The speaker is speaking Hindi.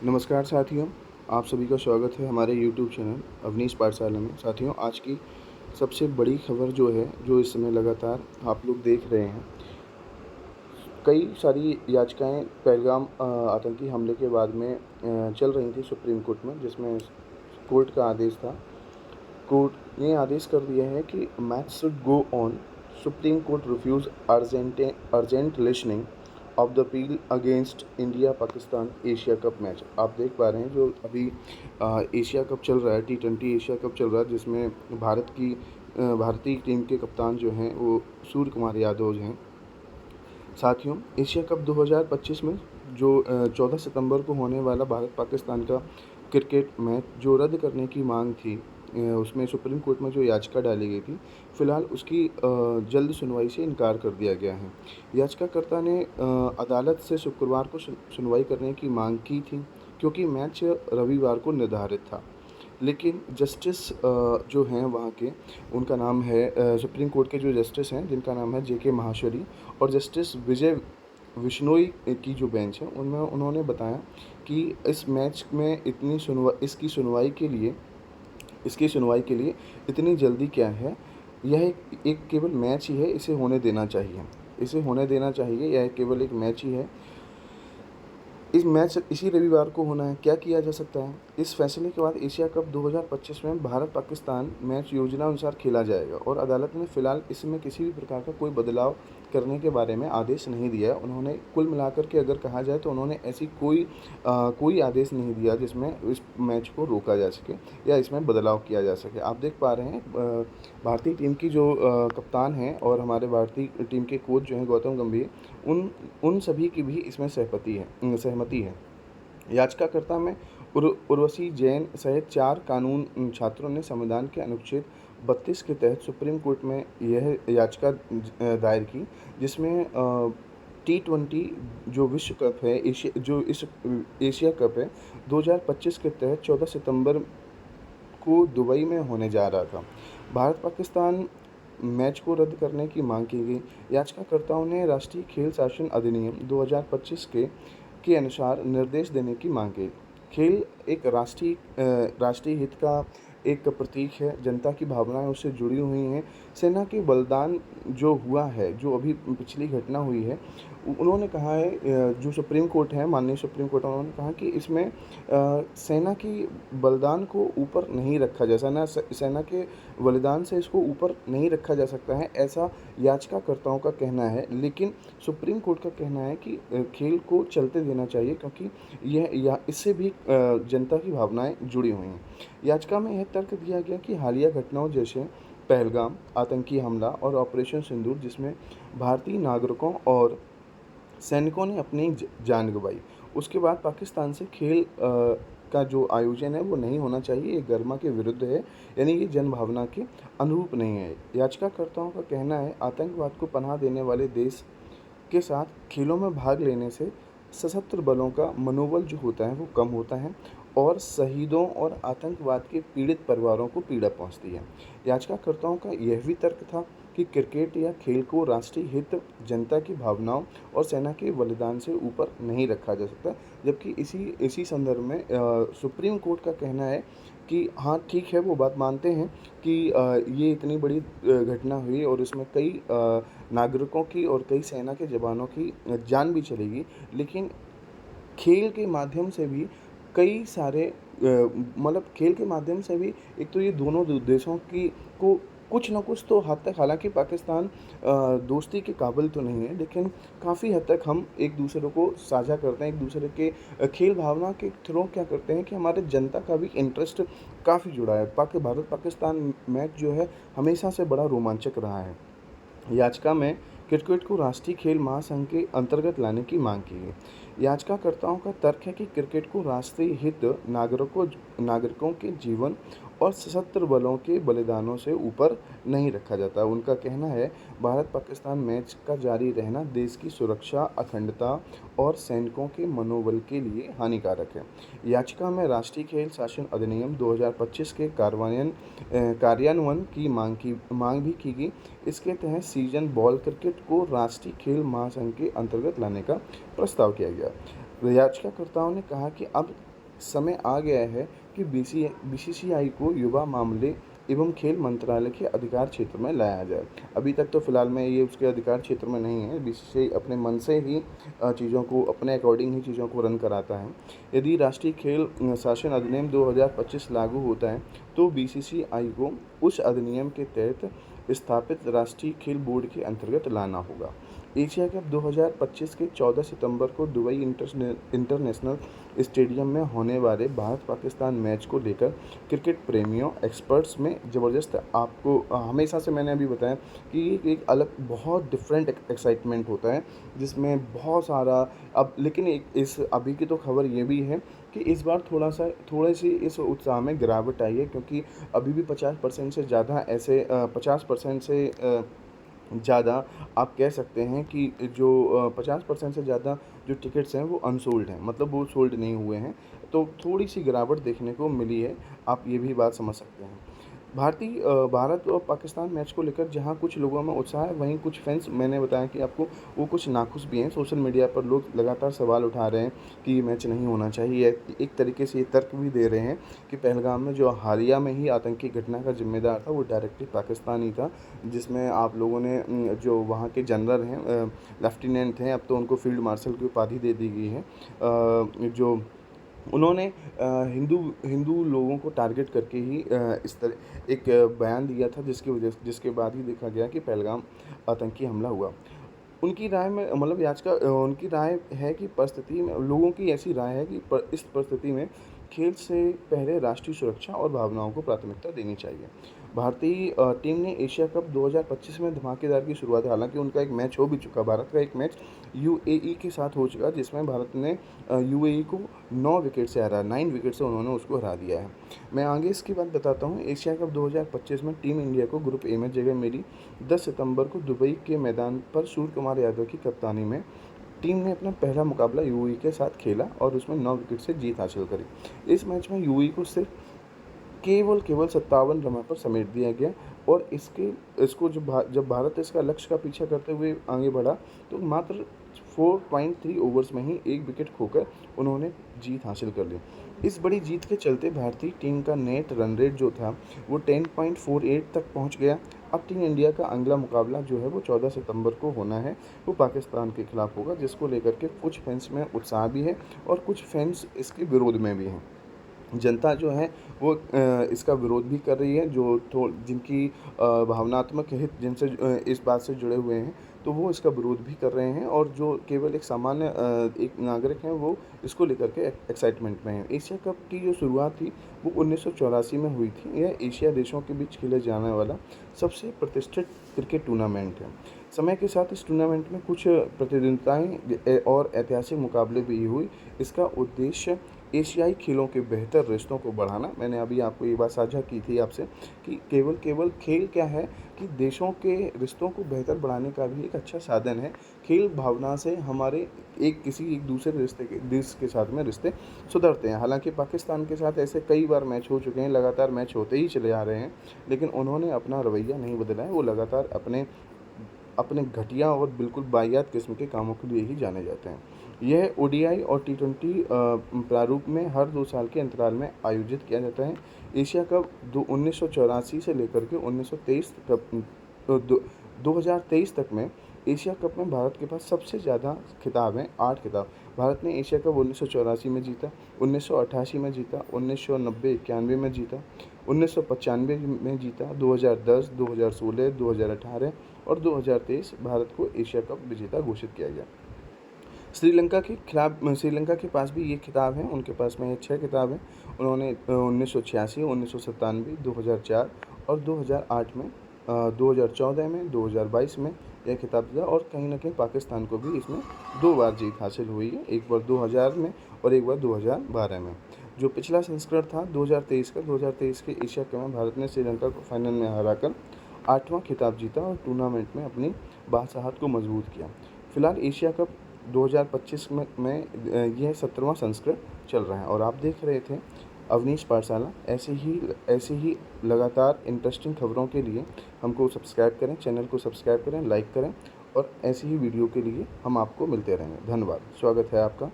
नमस्कार साथियों, आप सभी का स्वागत है हमारे यूट्यूब चैनल अवनीश पाठशाला में। साथियों, आज की सबसे बड़ी खबर जो है, जो इस समय लगातार आप लोग देख रहे हैं, कई सारी याचिकाएँ पहलगाम आतंकी हमले के बाद में चल रही थी सुप्रीम कोर्ट में, जिसमें कोर्ट का आदेश था। कोर्ट ने आदेश कर दिया है कि match should go on. Supreme court refuse urgent listening of the appeal against India Pakistan Asia cup match. आप देख पा रहे हैं जो अभी एशिया कप चल रहा है, T20 एशिया कप चल रहा है, जिसमें भारतीय टीम के कप्तान जो हैं वो सूर्य कुमार यादव हैं। साथियों, एशिया कप 2025 में जो 14 सितंबर को होने वाला भारत पाकिस्तान का क्रिकेट मैच जो रद्द करने की मांग थी, उसमें सुप्रीम कोर्ट में जो याचिका डाली गई थी, फिलहाल उसकी जल्द सुनवाई से इनकार कर दिया गया है। याचिकाकर्ता ने अदालत से शुक्रवार को सुनवाई करने की मांग की थी, क्योंकि मैच रविवार को निर्धारित था। लेकिन जस्टिस जो हैं वहाँ के, उनका नाम है सुप्रीम कोर्ट के जो जस्टिस हैं, जिनका नाम है JK माहेश्वरी, और जस्टिस विजय बिश्नोई की जो बेंच है, उनमें उन्होंने बताया कि इस मैच में इसकी सुनवाई के लिए इतनी जल्दी क्या है। यह एक केवल मैच ही है, इसे होने देना चाहिए। यह केवल एक मैच ही है। इस मैच इसी रविवार को होना है, क्या किया जा सकता है? इस फैसले के बाद एशिया कप 2025 में भारत पाकिस्तान मैच योजना अनुसार खेला जाएगा, और अदालत ने फिलहाल इसमें किसी भी प्रकार का कोई बदलाव करने के बारे में आदेश नहीं दिया है। उन्होंने कुल मिलाकर के अगर कहा जाए तो उन्होंने ऐसी कोई आदेश नहीं दिया जिसमें इस मैच को रोका जा सके या इसमें बदलाव किया जा सके। आप देख पा रहे हैं भारतीय टीम की जो कप्तान हैं और हमारे भारतीय टीम के कोच जो हैं गौतम गंभीर, उन उन सभी की भी इसमें सहमति है। याचिकाकर्ता में उर्वशी जैन सहित 4 कानून छात्रों ने संविधान के अनुच्छेद 32 के तहत सुप्रीम कोर्ट में यह याचिका दायर की, जिसमें T20 जो विश्व कप है, एशिया कप है 2025 के तहत 14 सितंबर को दुबई में होने जा रहा था। भारत पाकिस्तान मैच को रद्द करने की मांग की गई। याचिकाकर्ताओं ने राष्ट्रीय खेल शासन अधिनियम 2025 के अनुसार निर्देश देने की मांग की। खेल एक राष्ट्रीय हित का एक प्रतीक है, जनता की भावनाएं उससे जुड़ी हुई हैं। सेना के बलिदान जो हुआ है, जो अभी पिछली घटना हुई है, उन्होंने कहा है, जो सुप्रीम कोर्ट है, माननीय सुप्रीम कोर्ट, उन्होंने कहा कि इसमें सेना की बलिदान को ऊपर नहीं रखा जा सेना के बलिदान से इसको ऊपर नहीं रखा जा सकता है, ऐसा याचिकाकर्ताओं का कहना है। लेकिन सुप्रीम कोर्ट का कहना है कि खेल को चलते देना चाहिए, क्योंकि इससे भी जनता की भावनाएं जुड़ी हुई हैं। याचिका में यह तर्क दिया गया कि हालिया घटनाओं जैसे पहलगाम आतंकी हमला और ऑपरेशन सिंदूर, जिसमें भारतीय नागरिकों और सैनिकों ने अपनी जान गंवाई, उसके बाद पाकिस्तान से खेल का जो आयोजन है वो नहीं होना चाहिए। ये गरिमा के विरुद्ध है, यानी ये जन भावना के अनुरूप नहीं है। याचिकाकर्ताओं का कहना है, आतंकवाद को पनाह देने वाले देश के साथ खेलों में भाग लेने से सशस्त्र बलों का मनोबल जो होता है वो कम होता है, और शहीदों और आतंकवाद के पीड़ित परिवारों को पीड़ा पहुंचती है। याचिकाकर्ताओं का यह भी तर्क था कि क्रिकेट या खेल को राष्ट्रीय हित, जनता की भावनाओं और सेना के बलिदान से ऊपर नहीं रखा जा सकता। जबकि इसी संदर्भ में सुप्रीम कोर्ट का कहना है कि हाँ ठीक है, वो बात मानते हैं कि ये इतनी बड़ी घटना हुई और इसमें कई नागरिकों की और कई सेना के जवानों की जान भी चलेगी, लेकिन खेल के माध्यम से भी कई सारे खेल के माध्यम से भी एक तो ये दोनों देशों की को कुछ न कुछ तो हद तक, हालांकि पाकिस्तान दोस्ती के काबिल तो नहीं है, लेकिन काफ़ी हद तक हम एक दूसरे को साझा करते हैं। एक दूसरे के खेल भावना के थ्रू क्या करते हैं कि हमारे जनता का भी इंटरेस्ट काफ़ी जुड़ा है। भारत पाकिस्तान मैच जो है हमेशा से बड़ा रोमांचक रहा है। याचिका में क्रिकेट को राष्ट्रीय खेल महासंघ के अंतर्गत लाने की मांग की है। याचिकाकर्ताओं का तर्क है कि क्रिकेट को राष्ट्रीय हित, नागरिकों के जीवन और सशस्त्र बलों के बलिदानों से ऊपर नहीं रखा जाता। उनका कहना है, भारत पाकिस्तान मैच का जारी रहना देश की सुरक्षा, अखंडता और सैनिकों के मनोबल के लिए हानिकारक है। याचिका में राष्ट्रीय खेल शासन अधिनियम 2025 के कार्यान्वयन की मांग भी की गई। इसके तहत सीजन बॉल क्रिकेट को राष्ट्रीय खेल महासंघ के अंतर्गत लाने का प्रस्ताव किया गया। याचिकाकर्ताओं ने कहा कि अब समय आ गया है कि बीसीसीआई को युवा मामले एवं खेल मंत्रालय के अधिकार क्षेत्र में लाया जाए। अभी तक तो फिलहाल में ये उसके अधिकार क्षेत्र में नहीं है। बीसीसीआई अपने मन से ही चीज़ों को अपने अकॉर्डिंग ही चीज़ों को रन कराता है। यदि राष्ट्रीय खेल शासन अधिनियम 2025 लागू होता है तो बीसीसीआई को उस अधिनियम के तहत स्थापित राष्ट्रीय खेल बोर्ड के अंतर्गत लाना होगा। एशिया कप 2025 के 14 सितंबर को दुबई इंटरनेशनल स्टेडियम में होने वाले भारत पाकिस्तान मैच को लेकर क्रिकेट प्रेमियों एक्सपर्ट्स में ज़बरदस्त, आपको हमेशा से मैंने अभी बताया कि ये एक अलग बहुत डिफरेंट एक्साइटमेंट होता है जिसमें बहुत सारा अब, लेकिन इस अभी की तो खबर ये भी है कि इस बार थोड़े सी इस उत्साह में गिरावट आई है, क्योंकि अभी भी 50% से ज़्यादा ऐसे 50% से ज़्यादा आप कह सकते हैं कि जो 50% से ज़्यादा जो टिकट्स हैं वो अनसोल्ड हैं, मतलब वो सोल्ड नहीं हुए हैं। तो थोड़ी सी गिरावट देखने को मिली है, आप ये भी बात समझ सकते हैं। भारत और पाकिस्तान मैच को लेकर जहां कुछ लोगों में उत्साह है, वहीं कुछ फैंस, मैंने बताया कि आपको, वो कुछ नाखुश भी हैं। सोशल मीडिया पर लोग लगातार सवाल उठा रहे हैं कि ये मैच नहीं होना चाहिए। एक तरीके से ये तर्क भी दे रहे हैं कि पहलगाम में जो हालिया में ही आतंकी घटना का जिम्मेदार था वो डायरेक्टली पाकिस्तानी था, जिसमें आप लोगों ने जो वहाँ के जनरल हैं, लेफ्टिनेंट हैं, अब तो उनको फील्ड मार्शल की उपाधि दे दी गई है, जो उन्होंने हिंदू लोगों को टारगेट करके ही इस तरह एक बयान दिया था, जिसके बाद ही देखा गया कि पहलगाम आतंकी हमला हुआ। उनकी राय में, मतलब आज का उनकी राय है कि परिस्थिति में, लोगों की ऐसी राय है कि इस परिस्थिति में खेल से पहले राष्ट्रीय सुरक्षा और भावनाओं को प्राथमिकता देनी चाहिए। भारतीय टीम ने एशिया कप 2025 में धमाकेदार की शुरुआत, हालांकि उनका एक मैच हो भी चुका, भारत का एक मैच यूएई के साथ हो चुका, जिसमें भारत ने यूएई को 9 विकेट से हरा, 9 विकेट से उन्होंने उसको हरा दिया है। मैं आगे इसकी बात बताता हूँ। एशिया कप 2025 में टीम इंडिया को ग्रुप ए में जगह मिली। 10 सितंबर को दुबई के मैदान पर सूर्य कुमार यादव की कप्तानी में टीम ने अपना पहला मुकाबला यूएई के साथ खेला और उसमें 9 विकेट से जीत हासिल करी। इस मैच में यूएई को सिर्फ केवल 57 रनों पर समेट दिया गया और इसको जब भारत इसका लक्ष्य का पीछा करते हुए आगे बढ़ा तो मात्र 4.3 ओवर्स में ही 1 विकेट खोकर उन्होंने जीत हासिल कर ली। इस बड़ी जीत के चलते भारतीय टीम का नेट रन रेट जो था वो 10.48 तक पहुंच गया। अब टीम इंडिया का अगला मुकाबला जो है वो 14 सितंबर को होना है, वो पाकिस्तान के खिलाफ होगा, जिसको लेकर के कुछ फैंस में उत्साह भी है और कुछ फैंस इसके विरोध में भी हैं। जनता जो है वो इसका विरोध भी कर रही है, जिनकी भावनात्मक हित जिनसे इस बात से जुड़े हुए हैं, तो वो इसका विरोध भी कर रहे हैं, और जो केवल एक सामान्य एक नागरिक हैं वो इसको लेकर के एक्साइटमेंट में हैं। एशिया कप की जो शुरुआत थी वो 1984 में हुई थी। यह एशिया देशों के बीच खेले जाने वाला सबसे प्रतिष्ठित क्रिकेट टूर्नामेंट है। समय के साथ इस टूर्नामेंट में कुछ प्रतिद्वंदिताएं और ऐतिहासिक मुकाबले भी हुई। इसका उद्देश्य एशियाई खेलों के बेहतर रिश्तों को बढ़ाना, मैंने अभी आपको ये बात साझा की थी आपसे कि केवल खेल क्या है कि देशों के रिश्तों को बेहतर बढ़ाने का भी एक अच्छा साधन है। खेल भावना से हमारे एक दूसरे देश के साथ में रिश्ते सुधरते हैं। हालांकि पाकिस्तान के साथ ऐसे कई बार मैच हो चुके हैं, लगातार मैच होते ही चले आ रहे हैं, लेकिन उन्होंने अपना रवैया नहीं बदला है। वो लगातार अपने घटिया और बिल्कुल वाहियात किस्म के कामों के लिए ही जाने जाते हैं। यह ओडीआई और टी20 प्रारूप में हर 2 साल के अंतराल में आयोजित किया जाता है। एशिया कप 1984 से लेकर के 2023 तक में एशिया कप में भारत के पास सबसे ज़्यादा खिताब हैं, 8 खिताब। भारत ने एशिया कप 1984 में जीता, 1988 में जीता, 1990-91 में जीता, 1995 में जीता, 2010, 2016, 2018 और 2023 भारत को एशिया कप विजेता घोषित किया गया। श्रीलंका के पास भी ये खिताब हैं, उनके पास में ये 6 खिताब हैं। उन्होंने 1986, 1997, 2004 और 2008 में 2014 में, 2022 में यह खिताब दिया, और कहीं न कहीं पाकिस्तान को भी इसमें 2 बार जीत हासिल हुई है, एक बार 2000 में और एक बार 2012 में। जो पिछला संस्करण था 2023 के एशिया कप में भारत ने श्रीलंका को फाइनल में हराकर 8वां खिताब जीता और टूर्नामेंट में अपनी बासाहत को मजबूत किया। फिलहाल एशिया कप 2025 में यह 17वां संस्करण चल रहा है और आप देख रहे थे अवनीश पाठशाला। ऐसे ही लगातार इंटरेस्टिंग खबरों के लिए हमको सब्सक्राइब करें, चैनल को सब्सक्राइब करें, लाइक करें, और ऐसी ही वीडियो के लिए हम आपको मिलते रहेंगे। धन्यवाद, स्वागत है आपका।